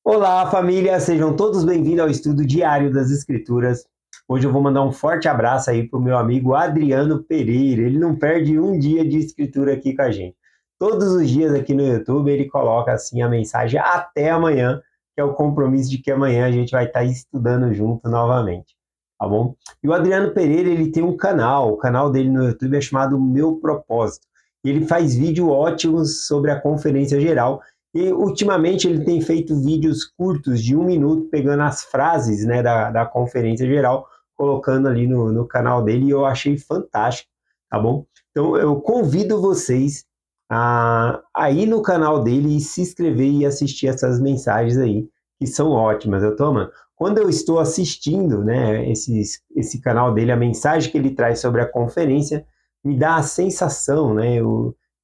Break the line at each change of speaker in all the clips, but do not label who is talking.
Olá, família! Sejam todos bem-vindos ao estudo diário das Escrituras. Hoje eu vou mandar um forte abraço aí para o meu amigo Adriano Pereira. Ele não perde um dia de escritura aqui com a gente. Todos os dias aqui no YouTube ele coloca assim a mensagem até amanhã, que é o compromisso de que amanhã a gente vai estar estudando junto novamente, tá bom? E o Adriano Pereira, ele tem um canal, o canal dele no YouTube é chamado Meu Propósito. E ele faz vídeos ótimos sobre a Conferência Geral e ultimamente ele tem feito vídeos curtos de 1 minuto, pegando as frases, né, da conferência geral, colocando ali no canal dele, e eu achei fantástico, tá bom? Então eu convido vocês a ir no canal dele e se inscrever e assistir essas mensagens aí, que são ótimas, eu tô amando. Quando eu estou assistindo, né, esse canal dele, a mensagem que ele traz sobre a conferência, me dá a sensação, né,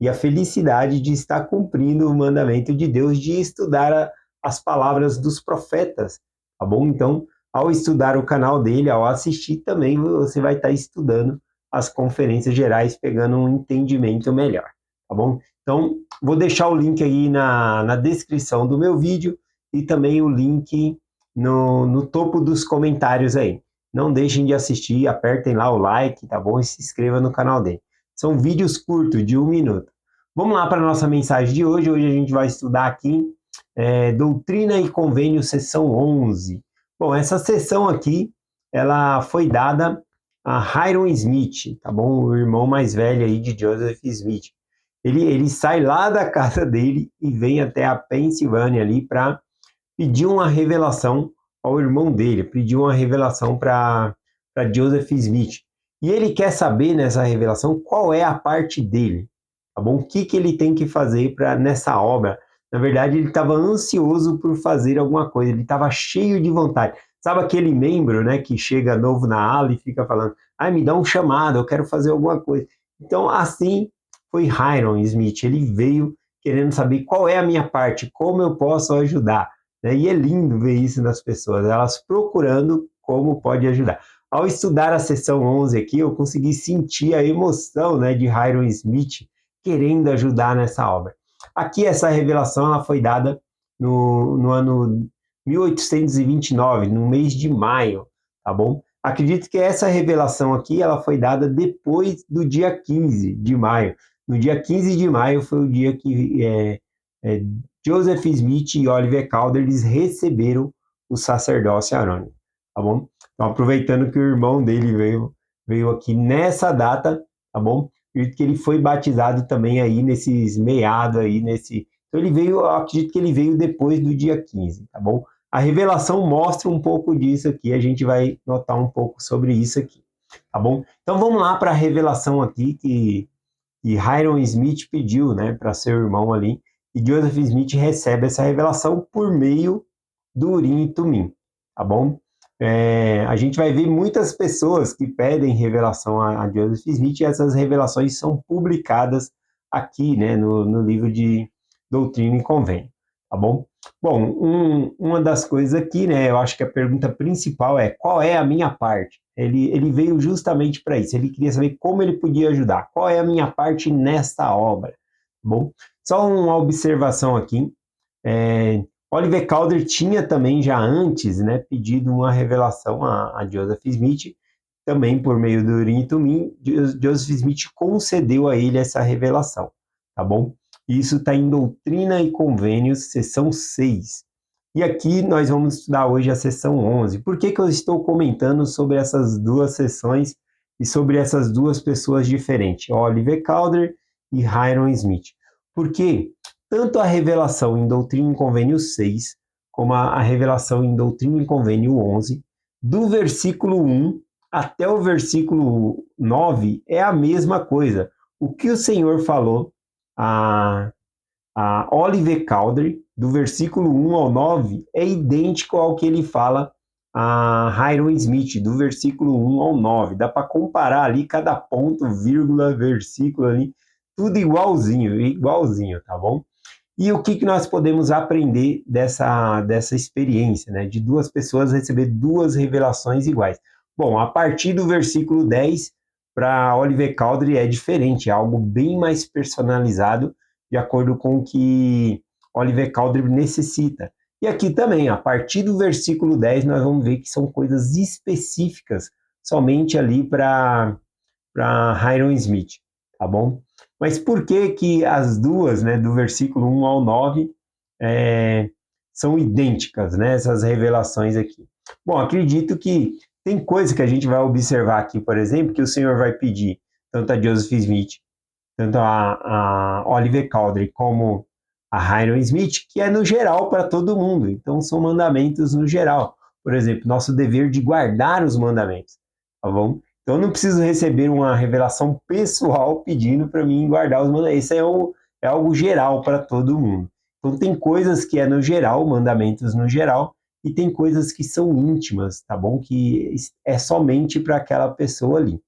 e a felicidade de estar cumprindo o mandamento de Deus de estudar as palavras dos profetas, tá bom? Então, ao estudar o canal dele, ao assistir também, você vai estar estudando as conferências gerais, pegando um entendimento melhor, tá bom? Então, vou deixar o link aí na descrição do meu vídeo e também o link no topo dos comentários aí. Não deixem de assistir, apertem lá o like, tá bom? E se inscreva no canal dele. São vídeos curtos, de 1 minuto. Vamos lá para a nossa mensagem de hoje. Hoje a gente vai estudar aqui Doutrina e Convênio, sessão 11. Bom, essa sessão aqui, ela foi dada a Hyrum Smith, tá bom? O irmão mais velho aí de Joseph Smith. Ele sai lá da casa dele e vem até a Pensilvânia ali para pedir uma revelação ao irmão dele, pedir uma revelação para Joseph Smith. E ele quer saber nessa revelação qual é a parte dele, tá bom? O que, que ele tem que fazer para nessa obra. Na verdade, ele estava ansioso por fazer alguma coisa, ele estava cheio de vontade. Sabe aquele membro, né, que chega novo na ala e fica falando, me dá um chamado, eu quero fazer alguma coisa. Então, assim foi Hyrum Smith, ele veio querendo saber qual é a minha parte, como eu posso ajudar, né? E é lindo ver isso nas pessoas, elas procurando como pode ajudar. Ao estudar a sessão 11 aqui, eu consegui sentir a emoção, né, de Hyrum Smith querendo ajudar nessa obra. Aqui essa revelação ela foi dada no ano 1829, no mês de maio, tá bom? Acredito que essa revelação aqui ela foi dada depois do dia 15 de maio. No dia 15 de maio foi o dia que Joseph Smith e Oliver Cowdery eles receberam o sacerdócio arônico, tá bom? Então, aproveitando que o irmão dele veio aqui nessa data, tá bom? E que ele foi batizado também aí nesses meados aí, Então ele veio, eu acredito que ele veio depois do dia 15, tá bom? A revelação mostra um pouco disso aqui, a gente vai notar um pouco sobre isso aqui, tá bom? Então vamos lá para a revelação aqui que Hyrum Smith pediu, né, para seu irmão ali, e Joseph Smith recebe essa revelação por meio do Urim e Tumim, tá bom? A gente vai ver muitas pessoas que pedem revelação a Joseph Smith e essas revelações são publicadas aqui, né, no livro de Doutrina e Convênio, tá bom? Bom, uma das coisas aqui, né, eu acho que a pergunta principal é qual é a minha parte? Ele veio justamente para isso, ele queria saber como ele podia ajudar, qual é a minha parte nesta obra, tá bom? Só uma observação aqui, Oliver Cowdery tinha também já antes, né, pedido uma revelação a Joseph Smith, também por meio do Urim e Tumim, Joseph Smith concedeu a ele essa revelação, tá bom? Isso está em Doutrina e Convênios, seção 6. E aqui nós vamos estudar hoje a seção 11. Por que eu estou comentando sobre essas duas sessões e sobre essas duas pessoas diferentes, Oliver Cowdery e Hyrum Smith? Porque tanto a revelação em Doutrina e Convênio 6, como a revelação em Doutrina e Convênio 11, do versículo 1 até o versículo 9, é a mesma coisa. O que o Senhor falou a Oliver Cowdery, do versículo 1 ao 9, é idêntico ao que ele fala a Hyrum Smith, do versículo 1 ao 9. Dá para comparar ali cada ponto, vírgula, versículo ali, tudo igualzinho, igualzinho, tá bom? E o que nós podemos aprender dessa experiência, né? De duas pessoas receber duas revelações iguais. Bom, a partir do versículo 10, para Oliver Cowdery é diferente, é algo bem mais personalizado, de acordo com o que Oliver Cowdery necessita. E aqui também, a partir do versículo 10, nós vamos ver que são coisas específicas somente ali para Hiram Smith, tá bom? Mas por que que as duas, né, do versículo 1 ao 9, são idênticas, né, essas revelações aqui? Bom, acredito que tem coisa que a gente vai observar aqui, por exemplo, que o Senhor vai pedir tanto a Joseph Smith, tanto a Oliver Cowdery como a Hiram Smith, que é no geral para todo mundo. Então, são mandamentos no geral. Por exemplo, nosso dever de guardar os mandamentos, tá bom? Então, eu não preciso receber uma revelação pessoal pedindo para mim guardar os mandamentos. Isso é algo geral para todo mundo. Então, tem coisas que é no geral, mandamentos no geral, e tem coisas que são íntimas, tá bom? Que é somente para aquela pessoa ali,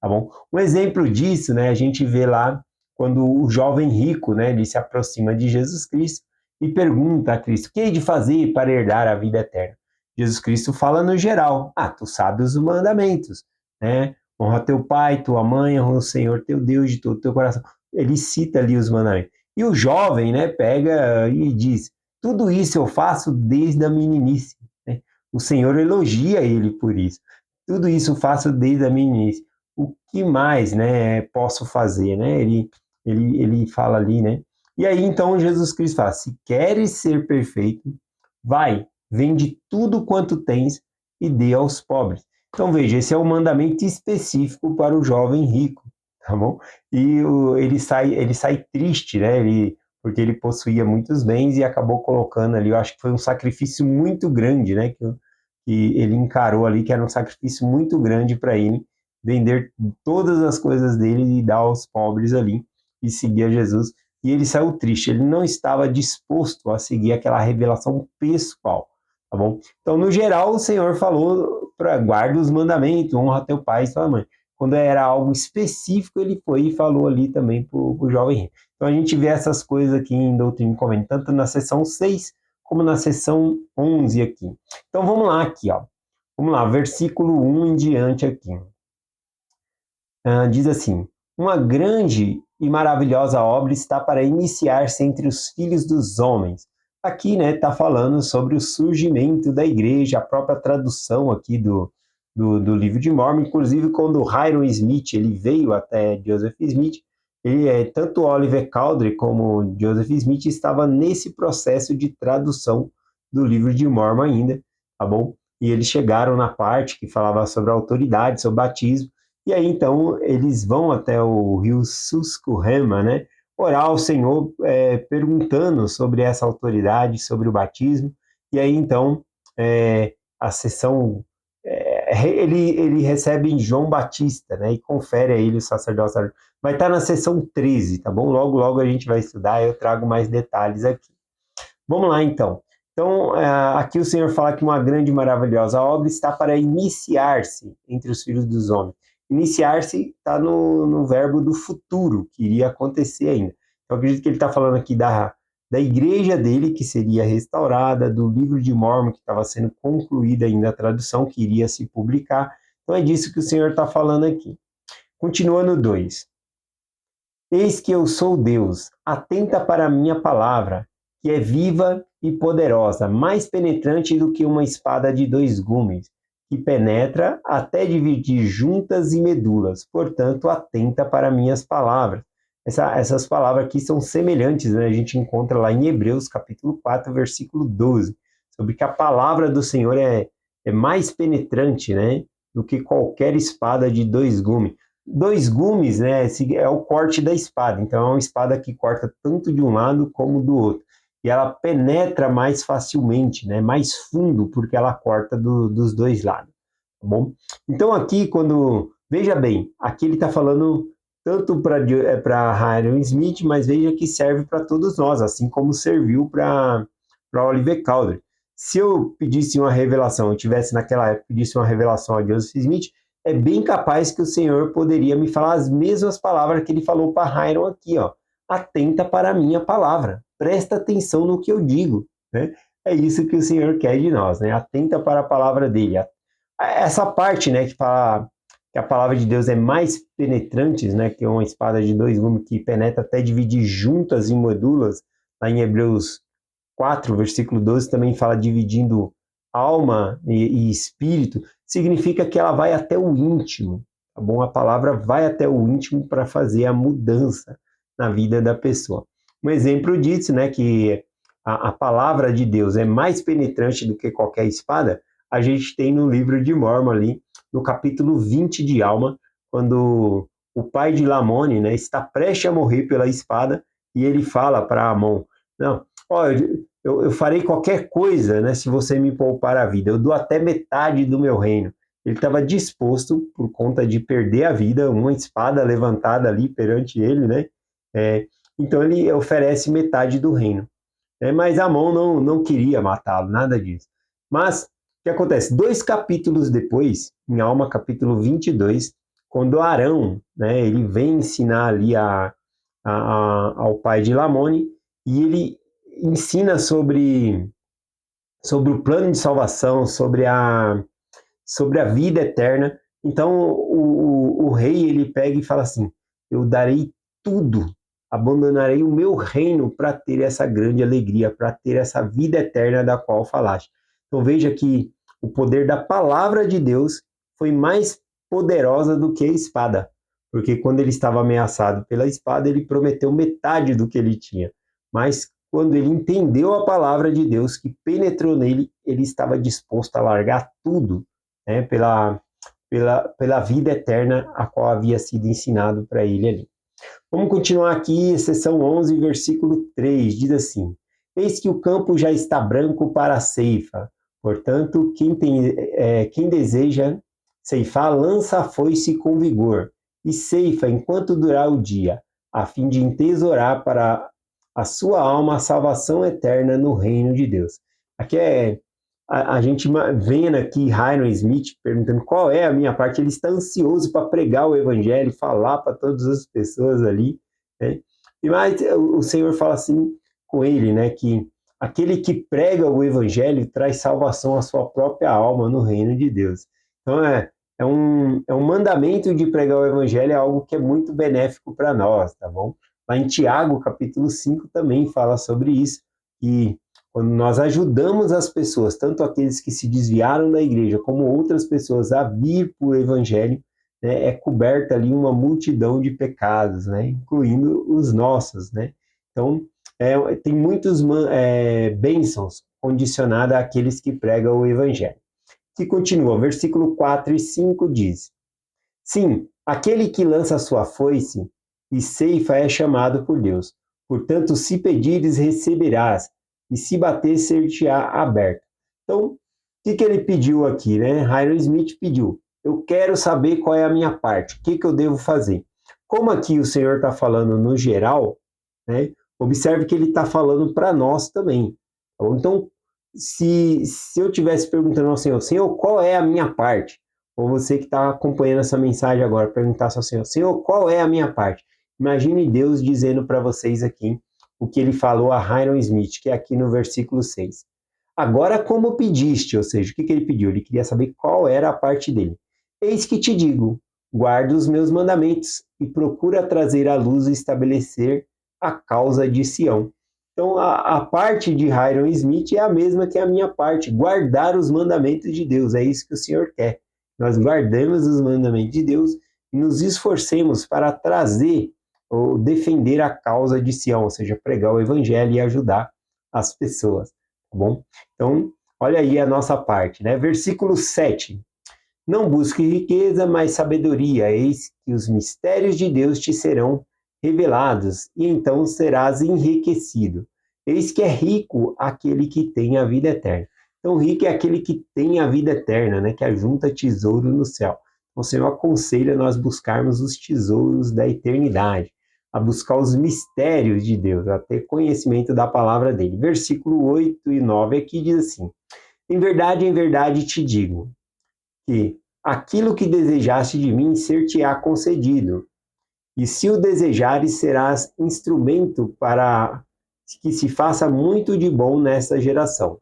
tá bom? Um exemplo disso, né, a gente vê lá quando o jovem rico, né, ele se aproxima de Jesus Cristo e pergunta a Cristo: "O que hei de fazer para herdar a vida eterna?" Jesus Cristo fala no geral: "Tu sabes os mandamentos, né? Honra teu pai, tua mãe, honra o Senhor teu Deus de todo o teu coração." Ele cita ali os mandamentos. E o jovem, né, pega e diz: "Tudo isso eu faço desde a meninice." Né? O Senhor elogia ele por isso. "Tudo isso eu faço desde a meninice. O que mais, né, posso fazer?" Né? Ele fala ali, né? E aí então Jesus Cristo fala: "Se queres ser perfeito, vai, vende tudo quanto tens e dê aos pobres." Então veja, esse é um mandamento específico para o jovem rico, tá bom? E ele sai triste, né? Porque ele possuía muitos bens e acabou colocando ali, eu acho que foi um sacrifício muito grande, né? Que ele encarou ali, que era um sacrifício muito grande para ele, vender todas as coisas dele e dar aos pobres ali e seguir a Jesus. E ele saiu triste, ele não estava disposto a seguir aquela revelação pessoal, tá bom? Então, no geral, o Senhor falou para guarda os mandamentos, honra teu pai e tua mãe. Quando era algo específico, ele foi e falou ali também para o jovem rico. Então, a gente vê essas coisas aqui em Doutrina e Convênio, tanto na seção 6 como na seção 11 aqui. Então, vamos lá aqui, ó. Vamos lá, versículo 1 em diante aqui. Diz assim: "Uma grande e maravilhosa obra está para iniciar-se entre os filhos dos homens." Aqui, né, está falando sobre o surgimento da igreja, a própria tradução aqui do livro de Mormon. Inclusive, quando Hiram Smith ele veio até Joseph Smith, tanto Oliver Cowdery como Joseph Smith estava nesse processo de tradução do livro de Mormon ainda, tá bom? E eles chegaram na parte que falava sobre a autoridade, sobre o batismo. E aí, então, eles vão até o rio Susquehanna, né? Orar ao Senhor, perguntando sobre essa autoridade, sobre o batismo. E aí, então, a sessão, ele recebe em João Batista, né? E confere a ele o sacerdócio. Vai estar na sessão 13, tá bom? Logo, logo a gente vai estudar, eu trago mais detalhes aqui. Vamos lá, então. Então, aqui o Senhor fala que uma grande e maravilhosa obra está para iniciar-se entre os filhos dos homens. Iniciar-se está no verbo do futuro, que iria acontecer ainda. Então, acredito que ele está falando aqui da igreja dele, que seria restaurada, do livro de Mormon, que estava sendo concluída ainda a tradução, que iria se publicar. Então, é disso que o Senhor está falando aqui. Continuando 2. "Eis que eu sou Deus, atenta para a minha palavra, que é viva e poderosa, mais penetrante do que uma espada de dois gumes, que penetra até dividir juntas e medulas. Portanto, atenta para minhas palavras." Essas palavras aqui são semelhantes, né? A gente encontra lá em Hebreus, capítulo 4, versículo 12, sobre que a palavra do Senhor é mais penetrante, né, do que qualquer espada de dois gumes. Dois gumes, né, é o corte da espada. Então, é uma espada que corta tanto de um lado como do outro. E ela penetra mais facilmente, né, mais fundo, porque ela corta dos dois lados. Tá bom? Então, aqui, veja bem, aqui ele está falando tanto para Hiram Smith, mas veja que serve para todos nós, assim como serviu para Oliver Cowdery. Se eu pedisse uma revelação, eu tivesse naquela época, pedisse uma revelação a Joseph Smith, é bem capaz que o Senhor poderia me falar as mesmas palavras que ele falou para Hiram aqui, ó. Atenta para a minha palavra, presta atenção no que eu digo, né? É isso que o Senhor quer de nós, né? Atenta para a palavra dele. Essa parte, né, que fala que a palavra de Deus é mais penetrante, né, que uma espada de dois gumes que penetra até dividir juntas e medulas, lá em Hebreus 4, versículo 12, também fala dividindo alma e espírito, significa que ela vai até o íntimo, tá bom? A palavra vai até o íntimo para fazer a mudança na vida da pessoa. Um exemplo disso, né, que a palavra de Deus é mais penetrante do que qualquer espada, a gente tem no livro de Mórmon ali, no capítulo 20 de Alma, quando o pai de Lamone, né, está prestes a morrer pela espada, e ele fala para Amon, não, ó, eu farei qualquer coisa, né, se você me poupar a vida, eu dou até metade do meu reino. Ele estava disposto, por conta de perder a vida, uma espada levantada ali perante ele, né, então ele oferece metade do reino. Mas Amon não queria matá-lo, nada disso. Mas, o que acontece? 2 capítulos depois, em Alma, capítulo 22, quando Arão, né, ele vem ensinar ali ao pai de Lamone, e ele ensina sobre o plano de salvação, sobre a vida eterna. Então, o rei, ele pega e fala assim, eu darei tudo, abandonarei o meu reino para ter essa grande alegria, para ter essa vida eterna da qual falaste. Então, veja que o poder da palavra de Deus foi mais poderosa do que a espada, porque quando ele estava ameaçado pela espada, ele prometeu metade do que ele tinha, mas quando ele entendeu a palavra de Deus que penetrou nele, ele estava disposto a largar tudo, né, pela vida eterna a qual havia sido ensinado para ele ali. Vamos continuar aqui, seção 11, versículo 3, diz assim, eis que o campo já está branco para a ceifa, portanto, quem deseja ceifar, lança a foice com vigor, e ceifa enquanto durar o dia, a fim de entesourar para a sua alma a salvação eterna no reino de Deus. Aqui a gente vendo aqui Hiram Smith perguntando qual é a minha parte, ele está ansioso para pregar o evangelho, falar para todas as pessoas ali, né? E mais o Senhor fala assim com ele, né, que aquele que prega o evangelho traz salvação à sua própria alma no reino de Deus. Então é um mandamento de pregar o evangelho, é algo que é muito benéfico para nós, tá bom? Lá em Tiago, capítulo 5, também fala sobre isso, que quando nós ajudamos as pessoas, tanto aqueles que se desviaram da igreja, como outras pessoas a vir para o evangelho, né, é coberta ali uma multidão de pecados, né, incluindo os nossos, né? Então, tem muitos bênçãos condicionadas àqueles que pregam o evangelho. Que continua, versículo 4 e 5 diz, sim, aquele que lança sua foice e ceifa é chamado por Deus. Portanto, se pedires, receberás, e se bater, ser-te-á aberto. Então, o que ele pediu aqui, né? Hiram Smith pediu, eu quero saber qual é a minha parte, o que eu devo fazer. Como aqui o Senhor está falando no geral, né? Observe que ele está falando para nós também. Tá bom? Então, se eu tivesse perguntando ao Senhor, Senhor, qual é a minha parte? Ou você que está acompanhando essa mensagem agora, perguntar ao Senhor, Senhor, qual é a minha parte? Imagine Deus dizendo para vocês aqui o que ele falou a Hiram Smith, que é aqui no versículo 6. Agora, como pediste, ou seja, o que ele pediu? Ele queria saber qual era a parte dele. Eis que te digo, guarda os meus mandamentos e procura trazer à luz e estabelecer a causa de Sião. Então, a parte de Hiram Smith é a mesma que a minha parte, guardar os mandamentos de Deus, é isso que o Senhor quer. Nós guardemos os mandamentos de Deus e nos esforcemos para trazer ou defender a causa de Sião, ou seja, pregar o evangelho e ajudar as pessoas, tá bom? Então, olha aí a nossa parte, né? Versículo 7. Não busque riqueza, mas sabedoria, eis que os mistérios de Deus te serão revelados, e então serás enriquecido. Eis que é rico aquele que tem a vida eterna. Então, rico é aquele que tem a vida eterna, né? Que ajunta tesouro no céu. O Senhor aconselha nós buscarmos os tesouros da eternidade, a buscar os mistérios de Deus, a ter conhecimento da palavra dele. Versículo 8 e 9 aqui diz assim, em verdade te digo, que aquilo que desejaste de mim ser-te-á concedido, e se o desejares, serás instrumento para que se faça muito de bom nessa geração.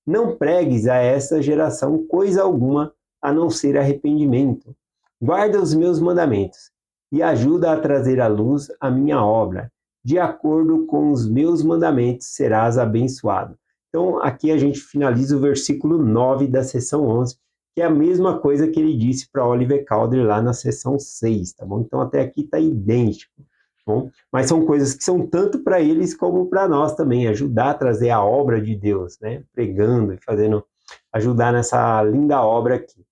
Não pregues a essa geração coisa alguma, a não ser arrependimento. Guarda os meus mandamentos, e ajuda a trazer à luz a minha obra, de acordo com os meus mandamentos serás abençoado. Então, aqui a gente finaliza o versículo 9 da seção 11, que é a mesma coisa que ele disse para Oliver Cowdery lá na seção 6, tá bom? Então, até aqui está idêntico, tá bom? Mas são coisas que são tanto para eles como para nós também, ajudar a trazer a obra de Deus, né? Pregando e fazendo, ajudar nessa linda obra aqui.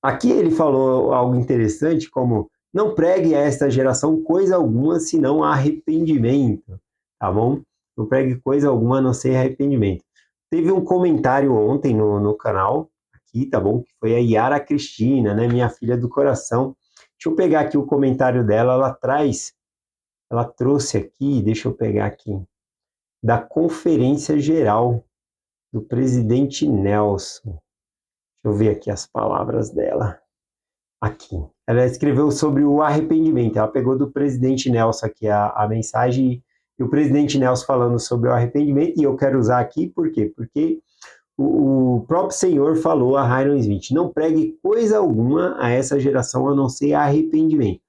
Aqui ele falou algo interessante, como não pregue a esta geração coisa alguma, senão arrependimento, tá bom? Não pregue coisa alguma, a não ser arrependimento. Teve um comentário ontem no canal, aqui, tá bom? Que foi a Yara Cristina, né? Minha filha do coração. Deixa eu pegar aqui o comentário dela, ela trouxe aqui, deixa eu pegar aqui, da Conferência Geral do presidente Nelson. Deixa eu ver aqui as palavras dela. Aqui. Ela escreveu sobre o arrependimento. Ela pegou do presidente Nelson aqui a mensagem, e o presidente Nelson falando sobre o arrependimento, e eu quero usar aqui, por quê? Porque o próprio Senhor falou a Hiram Smith, não pregue coisa alguma a essa geração a não ser arrependimento.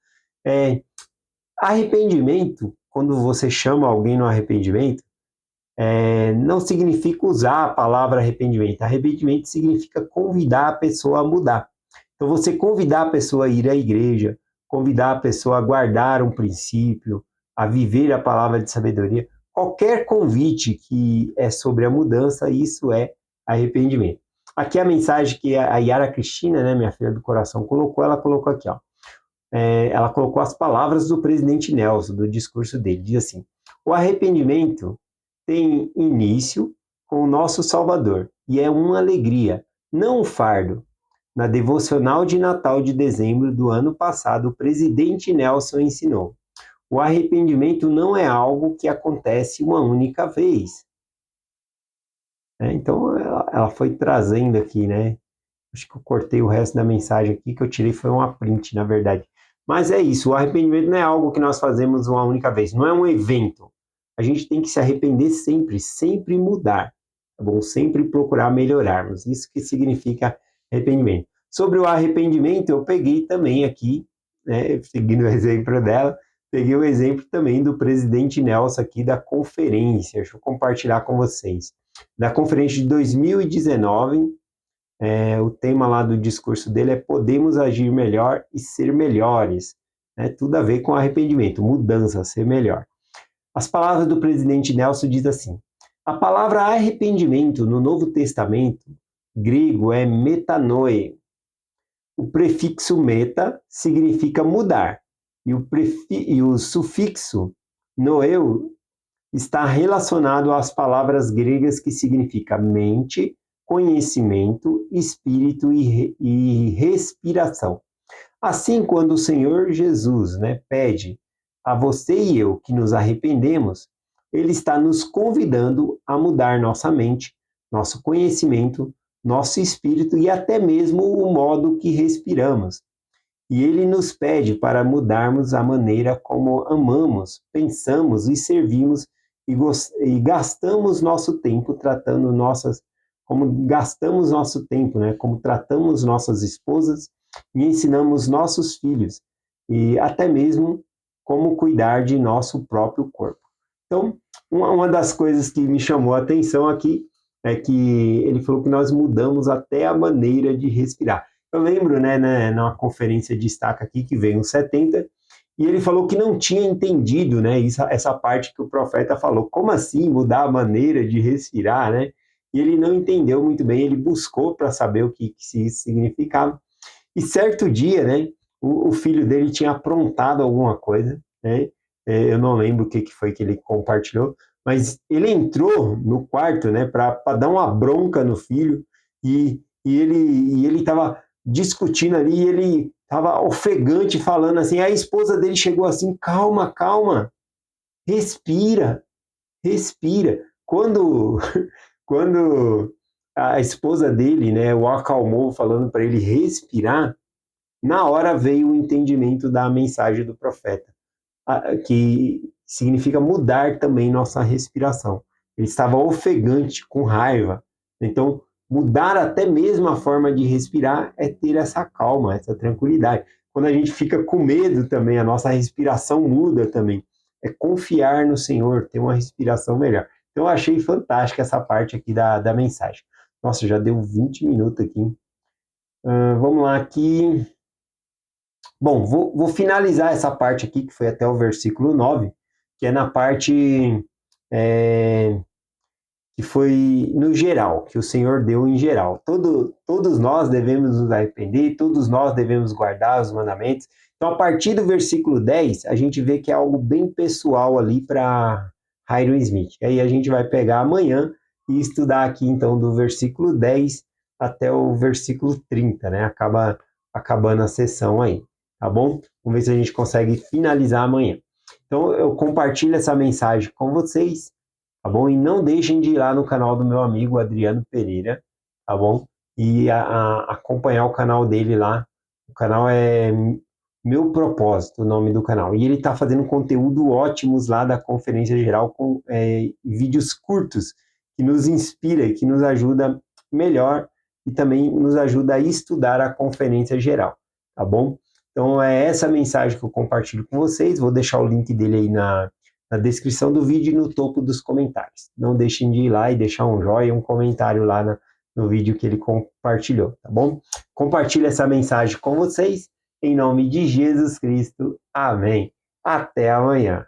Arrependimento, quando você chama alguém no arrependimento, não significa usar a palavra arrependimento. Arrependimento significa convidar a pessoa a mudar. Então, você convidar a pessoa a ir à igreja, convidar a pessoa a guardar um princípio, a viver a palavra de sabedoria, qualquer convite que é sobre a mudança, isso é arrependimento. Aqui a mensagem que a Yara Cristina, né, minha filha do coração, ela colocou aqui, ó. Ela colocou as palavras do presidente Nelson, do discurso dele, diz assim: o arrependimento tem início com o nosso Salvador, e é uma alegria, não um fardo. Na devocional de Natal de dezembro do ano passado, o presidente Nelson ensinou: o arrependimento não é algo que acontece uma única vez. Então, ela foi trazendo aqui, né? Acho que eu cortei o resto da mensagem aqui, que eu tirei foi uma print, na verdade. Mas é isso, o arrependimento não é algo que nós fazemos uma única vez, não é um evento. A gente tem que se arrepender sempre, sempre mudar, tá bom? Sempre procurar melhorarmos. Isso que significa arrependimento. Sobre o arrependimento, eu peguei também aqui, né, seguindo o exemplo dela, peguei o exemplo também do presidente Nelson aqui da conferência. Deixa eu compartilhar com vocês. Da conferência de 2019, o tema lá do discurso dele é podemos agir melhor e ser melhores. Tudo a ver com arrependimento, mudança, ser melhor. As palavras do presidente Nelson diz assim: a palavra arrependimento no Novo Testamento grego é metanoe. O prefixo meta significa mudar, e o sufixo noeu está relacionado às palavras gregas que significa mente, conhecimento, espírito e respiração. Assim, quando o Senhor Jesus, pede a você e eu que nos arrependemos, Ele está nos convidando a mudar nossa mente, nosso conhecimento, nosso espírito e até mesmo o modo que respiramos. E Ele nos pede para mudarmos a maneira como amamos, pensamos e servimos e gastamos nosso tempo tratando como gastamos nosso tempo, como tratamos nossas esposas e ensinamos nossos filhos, e até mesmo como cuidar de nosso próprio corpo. Então, uma das coisas que me chamou a atenção aqui é que ele falou que nós mudamos até a maneira de respirar. Eu lembro, numa conferência de estaca aqui, que veio uns 70, e ele falou que não tinha entendido, essa parte que o profeta falou. Como assim mudar a maneira de respirar, E ele não entendeu muito bem, ele buscou para saber o que isso significava. E certo dia, o filho dele tinha aprontado alguma coisa, eu não lembro o que foi que ele compartilhou, mas ele entrou no quarto, para dar uma bronca no filho, e ele estava discutindo ali, e ele estava ofegante, falando assim. A esposa dele chegou assim: calma, calma, respira, respira. Quando a esposa dele, o acalmou, falando para ele respirar, na hora veio o entendimento da mensagem do profeta, que significa mudar também nossa respiração. Ele estava ofegante, com raiva. Então, mudar até mesmo a forma de respirar é ter essa calma, essa tranquilidade. quando a gente fica com medo também, a nossa respiração muda também. É confiar no Senhor, ter uma respiração melhor. Então, eu achei fantástica essa parte aqui da mensagem. Nossa, já deu 20 minutos aqui. Vamos lá aqui. Bom, vou finalizar essa parte aqui, que foi até o versículo 9, que é na parte é, que foi no geral, que o Senhor deu em geral. Todos nós devemos nos arrepender, todos nós devemos guardar os mandamentos. Então, a partir do versículo 10, a gente vê que é algo bem pessoal ali para Hiram Smith. Aí a gente vai pegar amanhã e estudar aqui, então, do versículo 10 até o versículo 30, né? Acabando a sessão aí, tá bom? Vamos ver se a gente consegue finalizar amanhã. Então, eu compartilho essa mensagem com vocês, tá bom? E não deixem de ir lá no canal do meu amigo Adriano Pereira, tá bom? E acompanhar o canal dele lá. O canal é Meu Propósito, o nome do canal. E ele está fazendo conteúdo ótimos lá da Conferência Geral com vídeos curtos que nos inspira e que nos ajuda melhor e também nos ajuda a estudar a Conferência Geral, tá bom? Então é essa mensagem que eu compartilho com vocês. Vou deixar o link dele aí na descrição do vídeo e no topo dos comentários. Não deixem de ir lá e deixar um joinha e um comentário lá no vídeo que ele compartilhou, tá bom? Compartilhe essa mensagem com vocês, em nome de Jesus Cristo. Amém. Até amanhã.